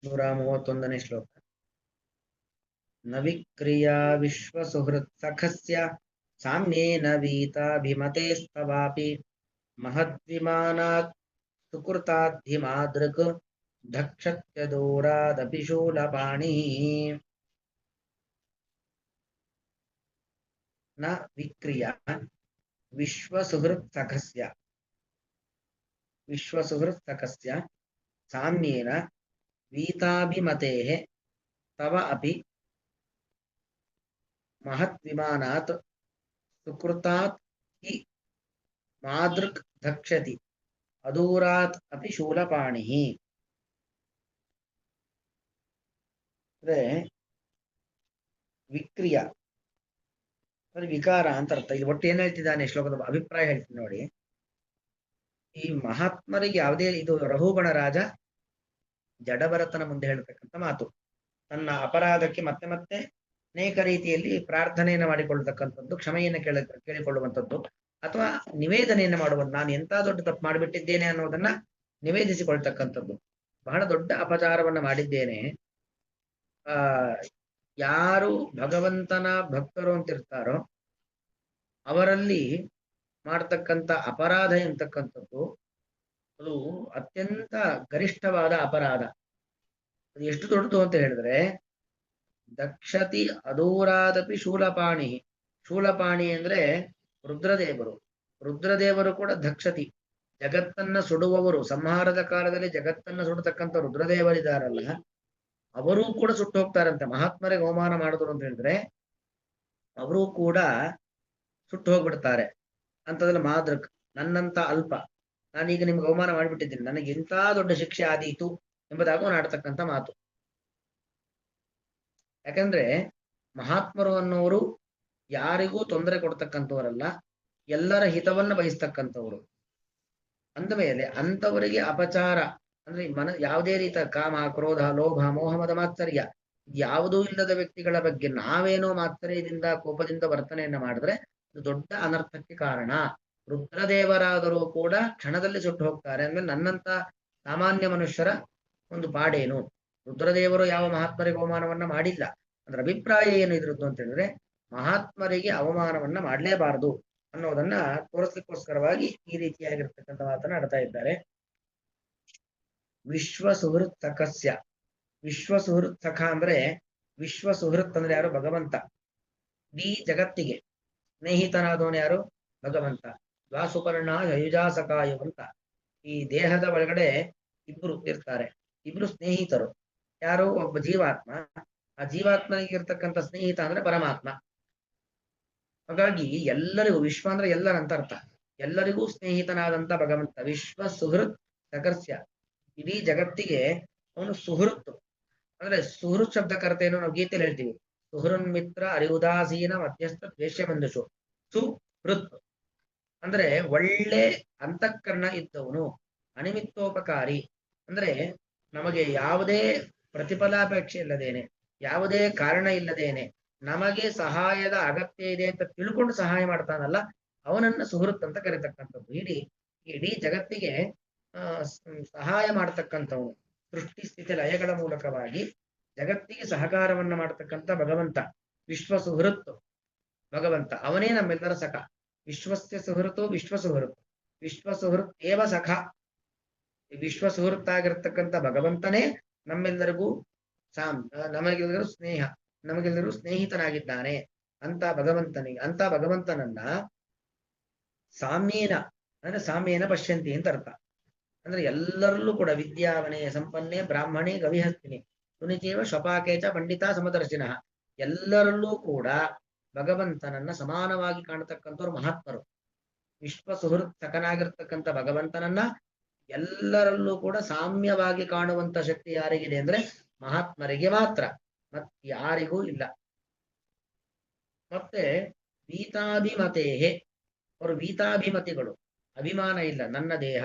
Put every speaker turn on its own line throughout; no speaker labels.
131ನೇ ಶ್ಲೋಕ. ನ ವಿಕ್ರಿಯಾ ವಿಶ್ವಸುಹೃತ್ ಸಖಸ್ಯ ಸಾಮ್ಯೇನ ವೀತಾಭಿಮತೇಸ್ತವಾಪಿ ಮಹದ್ವಿಮಾನಾತ್ ಸುಕೃತಾದ್ಧಿಮಾದೃಕ್ ಧಕ್ಷತ್ಯದೂರಾದಪಿ ಶೂಲಪಾಣಿ. ನ ವಿಕ್ರಿಯ ವಿಶ್ವಸುಹೃತ್ ಸಖಸ್ಯ ಸಾಮ್ಯೇನ ವೀತಾಭಿಮತೇಃ ತವ ಅಪಿ ಮಹದ್ವಿಮಾನಾತ್ ಸುಕೃತಾತ್ ಹಿ ಮಾದೃಕ್ ಧಕ್ಷತಿ ಅದೂರಾತ್ ಅಪಿ ಶೂಲಪಾಣಿ. ಅಂದ್ರೆ ವಿಕ್ರಿಯ ಅಂದ್ರೆ ವಿಕಾರ ಅಂತ ಅರ್ಥ. ಇದು ಒಟ್ಟು ಏನ್ ಹೇಳ್ತಿದ್ದಾನೆ ಶ್ಲೋಕದ ಅಭಿಪ್ರಾಯ ಹೇಳ್ತೀನಿ ನೋಡಿ. ಈ ಮಹಾತ್ಮರಿಗೆ ಯಾವುದೇ ಇದು ರಘುಗಣ ರಾಜ ಜಡಭರತನ ಮುಂದೆ ಹೇಳ್ತಕ್ಕಂಥ ಮಾತು. ತನ್ನ ಅಪರಾಧಕ್ಕೆ ಮತ್ತೆ ಮತ್ತೆ ಅನೇಕ ರೀತಿಯಲ್ಲಿ ಪ್ರಾರ್ಥನೆಯನ್ನು ಮಾಡಿಕೊಳ್ಳತಕ್ಕಂಥದ್ದು, ಕ್ಷಮೆಯನ್ನು ಕೇಳಿಕೊಳ್ಳುವಂಥದ್ದು, ಅಥವಾ ನಿವೇದನೆಯನ್ನು ಮಾಡುವಂಥ, ನಾನು ಎಂತ ದೊಡ್ಡ ತಪ್ಪು ಮಾಡಿಬಿಟ್ಟಿದ್ದೇನೆ ಅನ್ನೋದನ್ನ ನಿವೇದಿಸಿಕೊಳ್ತಕ್ಕಂಥದ್ದು. ಬಹಳ ದೊಡ್ಡ ಅಪಚಾರವನ್ನ ಮಾಡಿದ್ದೇನೆ. ಯಾರು ಭಗವಂತನ ಭಕ್ತರು ಅಂತಿರ್ತಾರೋ ಅವರಲ್ಲಿ ಮಾಡ್ತಕ್ಕಂಥ ಅಪರಾಧ ಎಂತಕ್ಕಂಥದ್ದು ಅದು ಅತ್ಯಂತ ಗರಿಷ್ಠವಾದ ಅಪರಾಧ. ಅದು ಎಷ್ಟು ದೊಡ್ಡದು ಅಂತ ಹೇಳಿದ್ರೆ, ದಕ್ಷತಿ ಅದೂರಾದಪಿ ಶೂಲಪಾಣಿ. ಶೂಲಪಾಣಿ ಅಂದ್ರೆ ರುದ್ರದೇವರು. ರುದ್ರದೇವರು ಕೂಡ ದಕ್ಷತಿ, ಜಗತ್ತನ್ನ ಸುಡುವವರು. ಸಂಹಾರದ ಕಾಲದಲ್ಲಿ ಜಗತ್ತನ್ನ ಸುಡತಕ್ಕಂಥ ರುದ್ರದೇವರಿದಾರಲ್ಲ, ಅವರೂ ಕೂಡ ಸುಟ್ಟು ಹೋಗ್ತಾರಂತೆ. ಮಹಾತ್ಮರಿಗೆ ಅವಮಾನ ಮಾಡಿದ್ರು ಅಂತ ಹೇಳಿದ್ರೆ ಅವರೂ ಕೂಡ ಸುಟ್ಟು ಹೋಗ್ಬಿಡ್ತಾರೆ. ಅಂತದ್ರಲ್ಲಿ ಮಾದೃಕ್, ನನ್ನಂತ ಅಲ್ಪ, ನಾನೀಗ ನಿಮ್ಗೆ ಅವಮಾನ ಮಾಡಿಬಿಟ್ಟಿದ್ದೀನಿ, ನನಗೆ ಎಂತ ದೊಡ್ಡ ಶಿಕ್ಷೆ ಆದೀತು ಎಂಬುದಾಗಿ ಅವನು ಆಡ್ತಕ್ಕಂಥ ಮಾತು. ಯಾಕಂದ್ರೆ ಮಹಾತ್ಮರು ಅನ್ನೋರು ಯಾರಿಗೂ ತೊಂದರೆ ಕೊಡ್ತಕ್ಕಂಥವರಲ್ಲ, ಎಲ್ಲರ ಹಿತವನ್ನ ಬಯಸ್ತಕ್ಕಂಥವ್ರು. ಅಂದ ಮೇಲೆ ಅಂಥವರಿಗೆ ಅಪಚಾರ ಅಂದ್ರೆ ಯಾವುದೇ ರೀತಿಯ ಕಾಮ, ಕ್ರೋಧ, ಲೋಭ, ಮೋಹ, ಮದ ಮಾತ್ಸರ್ಯ ಯಾವುದೂ ಇಲ್ಲದ ವ್ಯಕ್ತಿಗಳ ಬಗ್ಗೆ ನಾವೇನೋ ಮಾತ್ಸರ್ಯದಿಂದ, ಕೋಪದಿಂದ ವರ್ತನೆಯನ್ನ ಮಾಡಿದ್ರೆ ಅದು ದೊಡ್ಡ ಅನರ್ಥಕ್ಕೆ ಕಾರಣ. ರುದ್ರದೇವರಾದರೂ ಕೂಡ ಕ್ಷಣದಲ್ಲಿ ಸುಟ್ಟು ಹೋಗ್ತಾರೆ ಅಂದ್ರೆ ನನ್ನಂತ ಸಾಮಾನ್ಯ ಮನುಷ್ಯರ ಒಂದು ಪಾಡೇನು. ರುದ್ರದೇವರು ಯಾವ ಮಹಾತ್ಮರಿಗೆ ಅವಮಾನವನ್ನ ಮಾಡಿಲ್ಲ. ಅದ್ರ ಅಭಿಪ್ರಾಯ ಏನು ಇದ್ರದ್ದು ಅಂತ ಹೇಳಿದ್ರೆ, ಮಹಾತ್ಮರಿಗೆ ಅವಮಾನವನ್ನ ಮಾಡಲೇಬಾರದು ಅನ್ನೋದನ್ನ ತೋರಿಸ್ಲಿಕ್ಕೋಸ್ಕರವಾಗಿ ಈ ರೀತಿಯಾಗಿರ್ತಕ್ಕಂಥ ಮಾತನ್ನ ಆಡ್ತಾ ಇದ್ದಾರೆ. ವಿಶ್ವ ಸುಹೃತ್ ಸಖಸ್ಯ. ವಿಶ್ವ ಸುಹೃತ್ ಸಖ ಅಂದ್ರೆ, ವಿಶ್ವ ಸುಹೃತ್ ಅಂದ್ರೆ ಯಾರು? ಭಗವಂತ. ಇಡೀ ಜಗತ್ತಿಗೆ ಸ್ನೇಹಿತನಾದವನು ಯಾರು? ಭಗವಂತ. ದ್ವಾಸುಪರ್ಣ ಯಯುಜಾಸಕಾಯು ಅಂತ ಈ ದೇಹದ ಒಳಗಡೆ ಇಬ್ರು ಇರ್ತಾರೆ. ಇಬ್ರು ಸ್ನೇಹಿತರು. ಯಾರು? ಒಬ್ಬ ಜೀವಾತ್ಮ. ಆ ಜೀವಾತ್ಮನಿಗೆ ಇರ್ತಕ್ಕಂಥ ಸ್ನೇಹಿತ ಅಂದ್ರೆ ಪರಮಾತ್ಮ. ಹಾಗಾಗಿ ಎಲ್ಲರಿಗೂ, ವಿಶ್ವ ಅಂದ್ರೆ ಎಲ್ಲರಂತ ಅರ್ಥ, ಎಲ್ಲರಿಗೂ ಸ್ನೇಹಿತನಾದಂತ ಭಗವಂತ ವಿಶ್ವ ಸುಹೃತ್ ಸಕರ್ಸ್ಯ. ಇಡೀ ಜಗತ್ತಿಗೆ ಅವನು ಸುಹೃತ್. ಅಂದ್ರೆ ಸುಹೃತ್ ಶಬ್ದಕರ್ತ ಏನು ನಾವು ಗೀತೆಯಲ್ಲಿ ಹೇಳ್ತೀವಿ, ಸುಹೃನ್ ಮಿತ್ರ ಅರಿವುದಾಸೀನ ಮಧ್ಯಸ್ಥ ದ್ವೇಷ್ಯ ಬಂಧುಷು. ಸುಹೃತ್ ಅಂದ್ರೆ ಒಳ್ಳೆ ಅಂತಃಕರಣ ಇದ್ದವನು, ಅನಿಮಿತ್ತೋಪಕಾರಿ. ಅಂದ್ರೆ ನಮಗೆ ಯಾವುದೇ ಪ್ರತಿಫಲಾಪೇಕ್ಷೆ ಇಲ್ಲದೇನೆ, ಯಾವುದೇ ಕಾರಣ ಇಲ್ಲದೇನೆ ನಮಗೆ ಸಹಾಯದ ಅಗತ್ಯ ಇದೆ ಅಂತ ತಿಳ್ಕೊಂಡು ಸಹಾಯ ಮಾಡ್ತಾನಲ್ಲ, ಅವನನ್ನ ಸುಹೃತ್ ಅಂತ ಕರೀತಕ್ಕಂಥದ್ದು. ಇಡೀ ಜಗತ್ತಿಗೆ ಸಹಾಯ ಮಾಡ್ತಕ್ಕಂಥವನು. ಸೃಷ್ಟಿ ಸ್ಥಿತಿ ಲಯಗಳ ಮೂಲಕವಾಗಿ ಜಗತ್ತಿಗೆ ಸಹಕಾರವನ್ನ ಮಾಡ್ತಕ್ಕಂಥ ಭಗವಂತ ವಿಶ್ವ ಸುಹೃತ್ ಭಗವಂತ. ಅವನೇ ನಮ್ಮೆಲ್ಲರ ಸಖ. ವಿಶ್ವಸ್ಯ ಸುಹೃತು ವಿಶ್ವ ಸುಹೃತ್, ವಿಶ್ವ ಸುಹೃತ್ ಏವ ಸಖ. ವಿಶ್ವ ಸುಹೃತ್ ಆಗಿರ್ತಕ್ಕಂಥ ಭಗವಂತನೇ ನಮ್ಮೆಲ್ಲರಿಗೂ ನಮಗೆಲ್ಲರೂ ಸ್ನೇಹ, ನಮಗೆಲ್ಲರೂ ಸ್ನೇಹಿತನಾಗಿದ್ದಾನೆ ಅಂತ ಭಗವಂತನನ್ನ ಸಾಮ್ಯೇನ ಅಂದ್ರೆ ಸಾಮ್ಯೇನ ಪಶ್ಯಂತಿ ಅಂತ ಅರ್ಥ. ಅಂದ್ರೆ ಎಲ್ಲರಲ್ಲೂ ಕೂಡ ವಿದ್ಯಾವನೆ ಸಂಪನ್ನೆ ಬ್ರಾಹ್ಮಣೆ ಗವಿಹಸ್ತಿನಿ ಸುನಿಚೇವ ಶಪಾಕೇಚ ಪಂಡಿತ ಸಮದರ್ಶಿನ, ಎಲ್ಲರಲ್ಲೂ ಕೂಡ ಭಗವಂತನನ್ನ ಸಮಾನವಾಗಿ ಕಾಣತಕ್ಕಂಥವ್ರು ಮಹಾತ್ಮರು. ವಿಶ್ವ ಸುಹೃತ್ ಸಖನಾಗಿರ್ತಕ್ಕಂಥ ಭಗವಂತನನ್ನ ಎಲ್ಲರಲ್ಲೂ ಕೂಡ ಸಾಮ್ಯವಾಗಿ ಕಾಣುವಂತ ಶಕ್ತಿ ಯಾರಿಗಿದೆ ಅಂದ್ರೆ ಮಹಾತ್ಮರಿಗೆ ಮಾತ್ರ, ಮತ್ ಯಾರಿಗೂ ಇಲ್ಲ. ಮತ್ತೆ ವೀತಾಭಿಮತೇಹೆ, ಅವರು ವೀತಾಭಿಮತಿಗಳು. ಅಭಿಮಾನ ಇಲ್ಲ, ನನ್ನ ದೇಹ,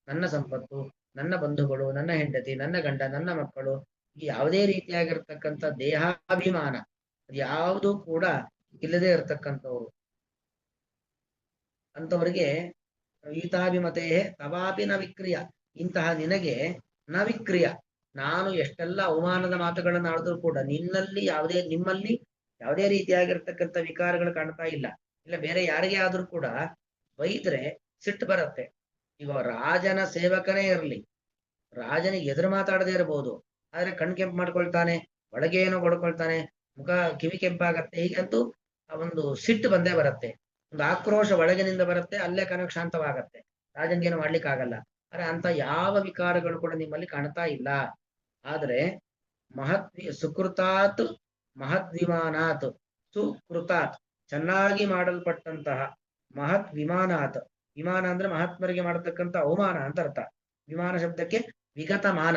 ನನ್ನ ಸಂಪತ್ತು, ನನ್ನ ಬಂಧುಗಳು, ನನ್ನ ಹೆಂಡತಿ, ನನ್ನ ಗಂಡ, ನನ್ನ ಮಕ್ಕಳು, ಈ ಯಾವುದೇ ರೀತಿಯಾಗಿರ್ತಕ್ಕಂಥ ದೇಹಾಭಿಮಾನ ಯಾವುದೂ ಕೂಡ ಇಲ್ಲದೆ ಇರತಕ್ಕಂಥವ್ರು. ಅಂತವರಿಗೆ ವೀತಾಭಿಮತೇ ತವಾಪಿ ನ ವಿಕ್ರಿಯ, ಇಂತಹ ನಿನಗೆ ನ ವಿಕ್ರಿಯ ನಾನು ಎಷ್ಟೆಲ್ಲ ಅವಮಾನದ ಮಾತುಗಳನ್ನು ಆಡಿದ್ರು ಕೂಡ ನಿಮ್ಮಲ್ಲಿ ಯಾವುದೇ ರೀತಿಯಾಗಿರ್ತಕ್ಕಂಥ ವಿಕಾರಗಳು ಕಾಣ್ತಾ ಇಲ್ಲ. ಇಲ್ಲ ಬೇರೆ ಯಾರಿಗೆ ಆದ್ರೂ ಕೂಡ ಬೈದ್ರೆ ಸಿಟ್ಟು ಬರುತ್ತೆ. ಈಗ ರಾಜನ ಸೇವಕನೇ ಇರಲಿ, ರಾಜನಿಗೆ ಎದುರು ಮಾತಾಡದೇ ಇರಬಹುದು, ಆದ್ರೆ ಕಣ್ ಕೆಂಪು ಮಾಡ್ಕೊಳ್ತಾನೆ, ಒಳಗೆ ಏನೋ ಹೊಡ್ಕೊಳ್ತಾನೆ, ಮುಖ ಕಿವಿ ಕೆಂಪಾಗತ್ತೆ, ಹೀಗಂತೂ ಆ ಒಂದು ಸಿಟ್ಟು ಬಂದೇ ಬರುತ್ತೆ. ಒಂದು ಆಕ್ರೋಶ ಒಳಗಿನಿಂದ ಬರುತ್ತೆ, ಅಲ್ಲೇ ಕನಕ ಶಾಂತವಾಗತ್ತೆ, ರಾಜನ್ಗೇನು ಮಾಡ್ಲಿಕ್ಕಾಗಲ್ಲ. ಆದ್ರೆ ಅಂತ ಯಾವ ವಿಕಾರಗಳು ಕೂಡ ನಿಮ್ಮಲ್ಲಿ ಕಾಣ್ತಾ ಇಲ್ಲ. ಆದ್ರೆ ಸುಕೃತಾತ್ ಮಹದ್ವಿಮಾನಾತ್, ಸುಕೃತಾತ್ ಚೆನ್ನಾಗಿ ಮಾಡಲ್ಪಟ್ಟಂತಹ, ಮಹತ್ ವಿಮಾನಾತ್, ವಿಮಾನ ಅಂದ್ರೆ ಮಹಾತ್ಮರಿಗೆ ಮಾಡತಕ್ಕಂಥ ಅವಮಾನ ಅಂತ ಅರ್ಥ. ವಿಮಾನ ಶಬ್ದಕ್ಕೆ ವಿಗತ ಮಾನ,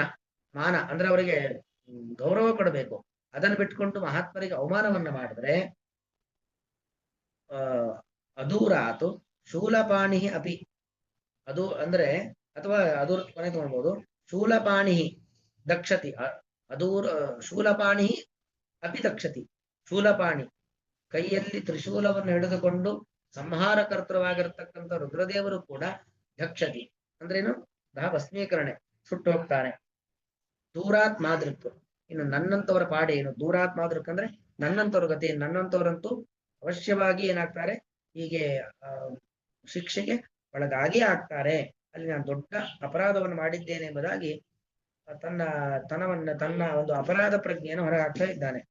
ಮಾನ ಅಂದ್ರೆ ಅವರಿಗೆ ಗೌರವ ಕೊಡಬೇಕು, ಅದನ್ನು ಬಿಟ್ಕೊಂಡು ಮಹಾತ್ಮರಿಗೆ ಅವಮಾನವನ್ನ ಮಾಡಿದ್ರೆ ಅದೂರಾತು ಶೂಲಪಾಣಿ ಅಪಿ, ಅದು ಅಂದ್ರೆ ಅಥವಾ ಅದೂರ ಕೊನೆ ತಗೊಳ್ಬಹುದು, ಶೂಲಪಾಣಿ ದಕ್ಷತಿ, ಅದೂರ ಶೂಲಪಾಣಿ ಅಪಿ ದಕ್ಷತಿ. ಶೂಲಪಾಣಿ ಕೈಯಲ್ಲಿ ತ್ರಿಶೂಲವನ್ನು ಹಿಡಿದುಕೊಂಡು ಸಂಹಾರ ಕರ್ತೃವಾಗಿರ್ತಕ್ಕಂಥ ರುದ್ರದೇವರು ಕೂಡ ದಕ್ಷತಿ ಅಂದ್ರೇನು, ಭಸ್ಮೀಕರಣೆ, ಸುಟ್ಟು ಹೋಗ್ತಾನೆ. ದೂರಾತ್ ಮಾದೃಕ್, ಇನ್ನು ನನ್ನಂತವರ ಪಾಡೆ ಏನು, ದೂರಾತ್ ಮಾದೃಕ್ ಅಂದ್ರೆ ನನ್ನಂತವ್ರ ಗತಿ, ನನ್ನಂತವರಂತೂ ಅವಶ್ಯವಾಗಿ ಏನಾಗ್ತಾರೆ, ಹೀಗೆ ಶಿಕ್ಷೆಗೆ ಒಳಗಾಗಿ ಆಗ್ತಾರೆ. ಅಲ್ಲಿ ನಾನು ದೊಡ್ಡ ಅಪರಾಧವನ್ನು ಮಾಡಿದ್ದೇನೆ ಎಂಬುದಾಗಿ ತನ್ನ ಒಂದು ಅಪರಾಧ ಪ್ರಜ್ಞೆಯನ್ನು ಹೊರಹಾಕ್ತಾ ಇದ್ದಾನೆ.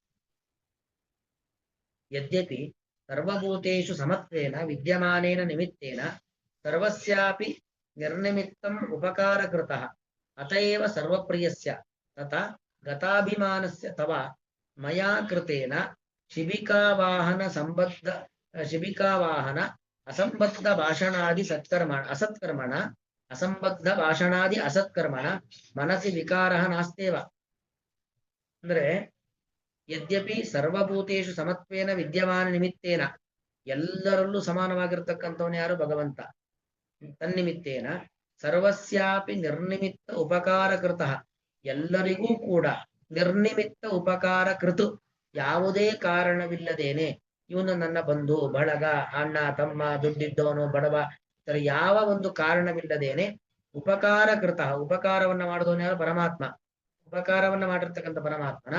ಯದ್ಯಪಿ ಸರ್ವಭೂತೇಷು ಸಮತ್ವೇನ ವಿದ್ಯಮಾನೇನ ನಿಮಿತ್ತೇನ ಸರ್ವಸ್ಯಾಪಿ ನಿರ್ನಿಮಿತ್ತಂ ಉಪಕಾರಕೃತಃ ಅತಏವ ಸರ್ವಪ್ರಿಯಸ್ಯ ತಥಾ ಗತಾಭಿಮಾನಸ್ಯ ತವ ಮಯಾ ಕೃತೇನ ಶಿಬಿಕಾವಾಹನ ಅಸಂಬದ್ಧ ಭಾಷಣಾದಿ ಅಸತ್ಕರ್ಮಣ ಮನಸಿ ವಿಕಾರಃ ನಾಸ್ತೇವ. ಅಂದ್ರೆ ಯದ್ಯಪಿ ಸರ್ವಭೂತೇಷು ಸಮತ್ವೇನ ವಿದ್ಯಮಾನ ನಿಮಿತ್ತೇನ, ಎಲ್ಲರಲ್ಲೂ ಸಮಾನವಾಗಿರ್ತಕ್ಕಂಥವನು ಯಾರು, ಭಗವಂತ. ತನ್ನಿಮಿತ್ತೇನ ಸರ್ವಸ್ಯಾಪಿ ನಿರ್ನಿಮಿತ್ತ ಉಪಕಾರ ಕೃತಃ, ಎಲ್ಲರಿಗೂ ಕೂಡ ನಿರ್ನಿಮಿತ್ತ ಉಪಕಾರ ಕೃತು, ಯಾವುದೇ ಕಾರಣವಿಲ್ಲದೇನೆ, ಇವನು ನನ್ನ ಬಂಧು ಬಳಗ, ಅಣ್ಣ ತಮ್ಮ, ದುಡ್ಡಿದ್ದವನು ಬಡವ, ಇತರ ಯಾವ ಒಂದು ಕಾರಣವಿಲ್ಲದೇನೆ ಉಪಕಾರ ಕೃತಃ, ಉಪಕಾರವನ್ನ ಮಾಡಿದವನು ಯಾರು, ಪರಮಾತ್ಮ. ಉಪಕಾರವನ್ನ ಮಾಡಿರ್ತಕ್ಕಂಥ ಪರಮಾತ್ಮನ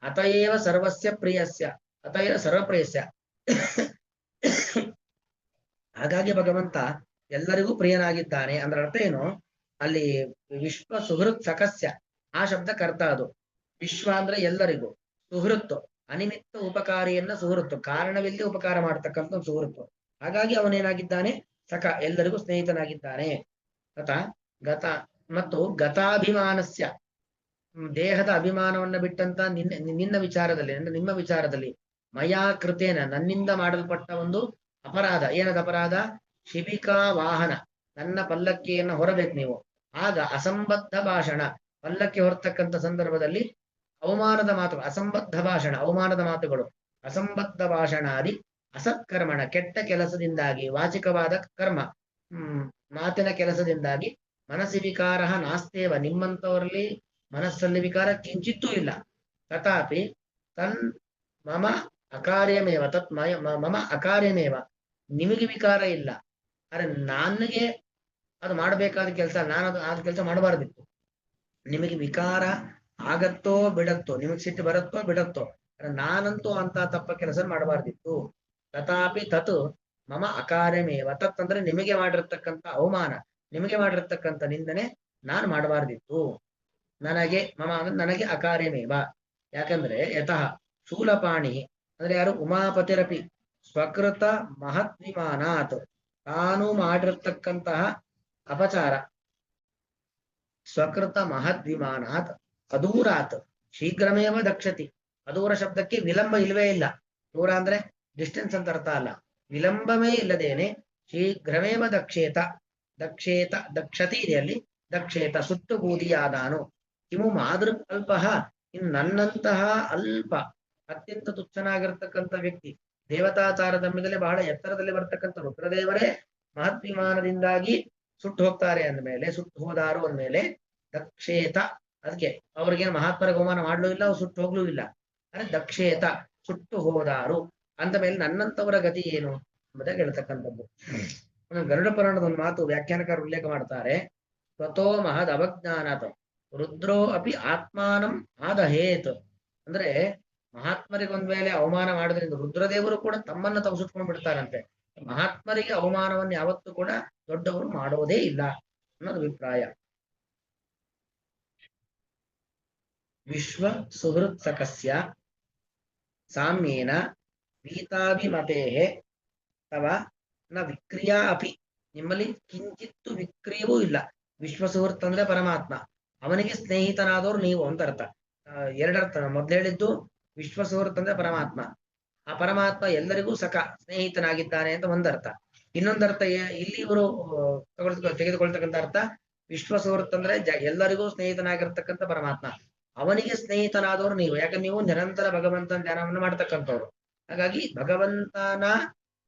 ಅತಏವ ಸರ್ವಸ್ಯ ಪ್ರಿಯಸ್ಯ, ಅತಏವ ಸರ್ವಪ್ರಿಯಸ್ಯ ಹಾಗಾಗಿ ಭಗವಂತ ಎಲ್ಲರಿಗೂ ಪ್ರಿಯನಾಗಿದ್ದಾನೆ. ಅಂದ್ರೆ ಅರ್ಥ ಏನು, ಅಲ್ಲಿ ವಿಶ್ವ ಸುಹೃತ್ ಸಖಸ್ಯ, ಆ ಶಬ್ದಕ್ಕೆ ಅರ್ಥ ಅದು. ವಿಶ್ವ ಅಂದ್ರೆ ಎಲ್ಲರಿಗೂ, ಸುಹೃತ್ತು ಅನಿಮಿತ್ತ ಉಪಕಾರಿಯನ್ನ ಸುಹೃತ್ತು, ಕಾರಣವಿಲ್ಲದೆ ಉಪಕಾರ ಮಾಡ್ತಕ್ಕಂಥ ಸುಹೃತ್ತು. ಹಾಗಾಗಿ ಅವನೇನಾಗಿದ್ದಾನೆ, ಸಖ, ಎಲ್ಲರಿಗೂ ಸ್ನೇಹಿತನಾಗಿದ್ದಾನೆ. ತಥಾ ಗತ ಮತ್ತು ಗತಾಭಿಮಾನಸ್ಯ, ದೇಹದ ಅಭಿಮಾನವನ್ನ ಬಿಟ್ಟಂತ ನಿನ್ನ ವಿಚಾರದಲ್ಲಿ, ಅಂದ್ರೆ ನಿಮ್ಮ ವಿಚಾರದಲ್ಲಿ, ಮಯಾ ಕೃತೇನ, ನನ್ನಿಂದ ಮಾಡಲ್ಪಟ್ಟ ಒಂದು ಅಪರಾಧ, ಏನದ ಅಪರಾಧ, ಶಿಬಿಕಾ ವಾಹನ, ನನ್ನ ಪಲ್ಲಕ್ಕಿಯನ್ನು ಹೊರಬೇಕು ನೀವು, ಆಗ ಅಸಂಬದ್ಧ ಭಾಷಣ, ಪಲ್ಲಕ್ಕಿ ಹೊರತಕ್ಕಂಥ ಸಂದರ್ಭದಲ್ಲಿ ಅವಮಾನದ ಮಾತು, ಅಸಂಬದ್ಧ ಭಾಷಣ, ಅವಮಾನದ ಮಾತುಗಳು, ಅಸಂಬದ್ಧ ಭಾಷಣಾದಿ ಅಸತ್ಕರ್ಮಣ, ಕೆಟ್ಟ ಕೆಲಸದಿಂದಾಗಿ, ವಾಚಿಕವಾದ ಕರ್ಮ, ಮಾತಿನ ಕೆಲಸದಿಂದಾಗಿ, ಮನಸ್ಸಿ ವಿಕಾರ ನಾಸ್ತೇವ, ನಿಮ್ಮಂತವರಲ್ಲಿ ಮನಸ್ಸಲ್ಲಿ ವಿಕಾರ ಕಿಂಚಿತ್ತೂ ಇಲ್ಲ. ತಥಾಪಿ ತನ್ ಮಮ ಅಕಾರ್ಯಮೇವ, ತತ್ ಮಮ ಅಕಾರ್ಯಮೇವ, ನಿಮಗೆ ವಿಕಾರ ಇಲ್ಲ, ಅರೆ ನನಗೆ ಅದು ಮಾಡಬೇಕಾದ ಕೆಲಸ, ನಾನು ಆದ ಕೆಲಸ ಮಾಡಬಾರ್ದಿತ್ತು. ನಿಮಗೆ ವಿಕಾರ ಆಗತ್ತೋ ಬಿಡತ್ತೋ, ನಿಮಗೆ ಸಿಟ್ಟು ಬರುತ್ತೋ ಬಿಡತ್ತೋ, ನಾನಂತೂ ಅಂತ ತಪ್ಪ ಕೆಲಸ ಮಾಡಬಾರ್ದಿತ್ತು. ತಥಾಪಿ ತತ್ ಮಮ ಅಕಾರ್ಯಮೇವ, ತತ್ ಅಂದ್ರೆ ನಿಮಗೆ ಮಾಡಿರ್ತಕ್ಕಂಥ ಅವಮಾನ, ನಿಮಗೆ ಮಾಡಿರ್ತಕ್ಕಂಥ ನಿಂದನೆ ನಾನು ಮಾಡಬಾರ್ದಿತ್ತು. ನನಗೆ ಮಮ ಅಂದ್ರೆ ನನಗೆ ಅಕಾರ್ಯಮೇವ, ಯಾಕಂದ್ರೆ ಯತಃ ಶೂಲಪಾಣಿ ಅಂದ್ರೆ ಯಾರು, ಉಮಾಪತಿರಪಿ ಸ್ವಕೃತ ಮಹದ್ವಿಮಾನಾತ್, ತಾನು ಮಾಡಿರ್ತಕ್ಕಂತಹ ಅಪಚಾರ, ಸ್ವಕೃತ ಮಹದ್ವಿಮಾನಾತ್ ಅದೂರಾತ್ ಶೀಘ್ರಮೇವ ದಕ್ಷತಿ. ಅದೂರ ಶಬ್ದಕ್ಕೆ ವಿಳಂಬ ಇಲ್ವೇ ಇಲ್ಲ, ದೂರ ಅಂದ್ರೆ ಡಿಸ್ಟೆನ್ಸ್ ಅಂತ ಅರ್ಥ ಅಲ್ಲ, ವಿಳಂಬವೇ ಇಲ್ಲದೇನೆ ಶೀಘ್ರಮೇವ ದಕ್ಷತಿ ಇದೆಯಲ್ಲಿ, ದಕ್ಷೇತ ಸುಟ್ಟು ಬೂದಿಯಾದಾನು. ಕಿಮು ಮಾದೃಕ್ ಅಲ್ಪ, ಇನ್ನು ನನ್ನಂತಹ ಅಲ್ಪ ಅತ್ಯಂತ ತುಚ್ಛನಾಗಿರ್ತಕ್ಕಂಥ ವ್ಯಕ್ತಿ, ದೇವತಾಚಾರದ ಮೇಲೆ ಬಹಳ ಎತ್ತರದಲ್ಲಿ ಬರ್ತಕ್ಕಂಥ ರುದ್ರದೇವರೇ ಮಹದ್ವಿಮಾನದಿಂದಾಗಿ ಸುಟ್ಟು ಹೋಗ್ತಾರೆ ಅಂದ್ಮೇಲೆ, ಸುಟ್ಟು ಹೋದಾರು ಅಂದ್ಮೇಲೆ ದಕ್ಷೇತ, ಅದಕ್ಕೆ ಅವ್ರಿಗೇನು ಮಹಾತ್ಮರ ಅವಮಾನ ಮಾಡ್ಲೂ ಇಲ್ಲ, ಅವ್ರು ಸುಟ್ಟು ಹೋಗ್ಲೂ ಇಲ್ಲ, ಅಂದ್ರೆ ದಕ್ಷೇತ ಸುಟ್ಟು ಹೋದಾರು ಅಂದ ಮೇಲೆ ನನ್ನಂತವರ ಗತಿ ಏನು ಎಂಬುದಾಗಿ ಹೇಳ್ತಕ್ಕಂಥದ್ದು. ಗರುಡ ಪುರಾಣದ ಒಂದು ಮಾತು ವ್ಯಾಖ್ಯಾನಕಾರ ಉಲ್ಲೇಖ ಮಾಡ್ತಾರೆ, ಸ್ವತೋ ಮಹದ್ ಅವಜ್ಞಾನಾತ್, ರುದ್ರೋ ಅಪಿ ಆತ್ಮಾನಂ ಆದಹೇತ್. ಅಂದ್ರೆ ಮಹಾತ್ಮರಿಗೆ ಒಂದ್ ವೇಳೆ ಅವಮಾನ ಮಾಡೋದ್ರಿಂದ ರುದ್ರದೇವರು ಕೂಡ ತಮ್ಮನ್ನ ತಾವು ಸುಟ್ಕೊಂಡು ಬಿಡ್ತಾರಂತೆ. ಮಹಾತ್ಮರಿಗೆ ಅವಮಾನವನ್ನು ಯಾವತ್ತೂ ಕೂಡ ದೊಡ್ಡವರು ಮಾಡೋದೇ ಇಲ್ಲ ಅನ್ನೋದು ಅಭಿಪ್ರಾಯ. ವಿಶ್ವ ಸುಹೃತ್ ಸಕಸ್ಯ ಸಾಮ್ಯೇನ ಗೀತಾಭಿಮತೆ ತವ ನ ವಿಕ್ರಿಯಾ ಅಪಿ. ನಿಮ್ಮಲ್ಲಿ ಕಿಂಚಿತ್ತು ವಿಕ್ರಿಯವೂ ಇಲ್ಲ. ವಿಶ್ವ ಸುಹೃತ್ ಅಂದ್ರೆ ಪರಮಾತ್ಮ, ಅವನಿಗೆ ಸ್ನೇಹಿತನಾದವರು ನೀವು ಅಂತ ಅರ್ಥ. ಎರಡರ್ಥ. ಮೊದ್ಲು ಹೇಳಿದ್ದು ವಿಶ್ವ ಸುಹೃತ್ ಅಂದ್ರೆ ಪರಮಾತ್ಮ, ಆ ಪರಮಾತ್ಮ ಎಲ್ಲರಿಗೂ ಸಖ ಸ್ನೇಹಿತನಾಗಿದ್ದಾನೆ ಅಂತ ಒಂದರ್ಥ. ಇನ್ನೊಂದರ್ಥ ಇಲ್ಲಿ ಇವರು ತೆಗೆದುಕೊಳ್ತಕ್ಕಂಥ ಅರ್ಥ, ವಿಶ್ವ ಸುಹೃತ್ ಅಂದ್ರೆ ಎಲ್ಲರಿಗೂ ಸ್ನೇಹಿತನಾಗಿರ್ತಕ್ಕಂಥ ಪರಮಾತ್ಮ, ಅವನಿಗೆ ಸ್ನೇಹಿತನಾದವರು ನೀವು. ಯಾಕಂದ್ರೆ ನೀವು ನಿರಂತರ ಭಗವಂತನ ಧ್ಯಾನವನ್ನು ಮಾಡ್ತಕ್ಕಂಥವ್ರು. ಹಾಗಾಗಿ ಭಗವಂತನ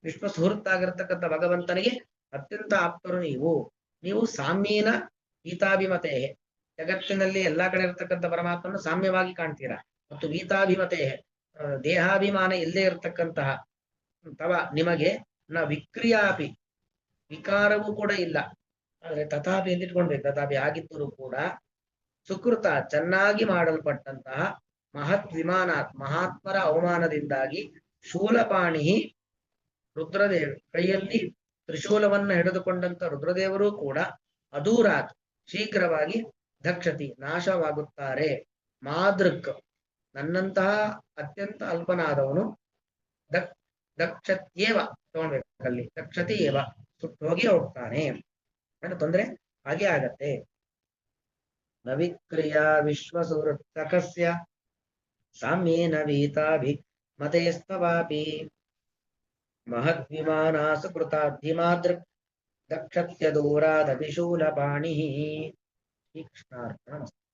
ವಿಶ್ವ ಸುಹೃತ್ ಆಗಿರ್ತಕ್ಕಂಥ ಭಗವಂತನಿಗೆ ಅತ್ಯಂತ ಆಪ್ತರು ನೀವು. ನೀವು ಸಾಮ್ಯೇನ ಗೀತಾಭಿಮತೆ, ಜಗತ್ತಿನಲ್ಲಿ ಎಲ್ಲಾ ಕಡೆ ಇರತಕ್ಕಂಥ ಪರಮಾತ್ಮನ ಸಾಮ್ಯವಾಗಿ ಕಾಣ್ತೀರಾ. ಮತ್ತು ಗೀತಾಭಿಮತೆ, ದೇಹಾಭಿಮಾನ ಇಲ್ಲದೆ ಇರತಕ್ಕಂತಹ ತವ ನಿಮಗೆ ನ ವಿಕ್ರಿಯಾಪಿ, ವಿಕಾರವೂ ಕೂಡ ಇಲ್ಲ. ಆದ್ರೆ ತಥಾಪಿ ಎಂದಿಟ್ಕೊಳ್ಬೇಕು, ತಥಾಪಿ ಆಗಿದ್ದರೂ ಕೂಡ ಸುಕೃತ ಚೆನ್ನಾಗಿ ಮಾಡಲ್ಪಟ್ಟಂತಹ ಮಹತ್ ವಿಮಾನಾತ್ ಮಹಾತ್ಮರ ಅವಮಾನದಿಂದಾಗಿ ಶೂಲಪಾಣಿ ರುದ್ರದೇವ, ಕೈಯಲ್ಲಿ ತ್ರಿಶೂಲವನ್ನ ಹಿಡಿದುಕೊಂಡಂತ ರುದ್ರದೇವರು ಕೂಡ ಅದೂರಾತ್ ಶೀಘ್ರವಾಗಿ ದಕ್ಷತಿ ನಾಶವಾಗುತ್ತಾರೆ. ಮಾದೃಕ್ ನನ್ನಂತಹ ಅತ್ಯಂತ ಅಲ್ಪನಾದವನು ದಕ್ಷತ್ಯೇವ ತಗೊಳ್ಬೇಕಲ್ಲಿ, ದಕ್ಷತಿ ಏವ ಸುಟ್ಟು ಹೋಗಿ ಹೋಗ್ತಾನೆ. ತೊಂದ್ರೆ ಹಾಗೆ ಆಗತ್ತೆ. ನವಿಕ್ರಿಯಾ ವಿಶ್ವಸುಹೃತ್ತಕಸ್ಯ ಸಾಮ್ಯೇನ ವೀತಾಭಿ ಮತೇಸ್ತವಾಪಿ ಮಹದ್ವಿಮಾನಾ ಸುಕೃತಾಧಿಮಾದೃಕ್ ದಕ್ಷತ್ಯ ದೂರಾದಭಿಶೂಲಪಾಣಿ. ಶ್ರೀಕೃಷ್ಣಾರ್ಪಣಮಸ್ತು.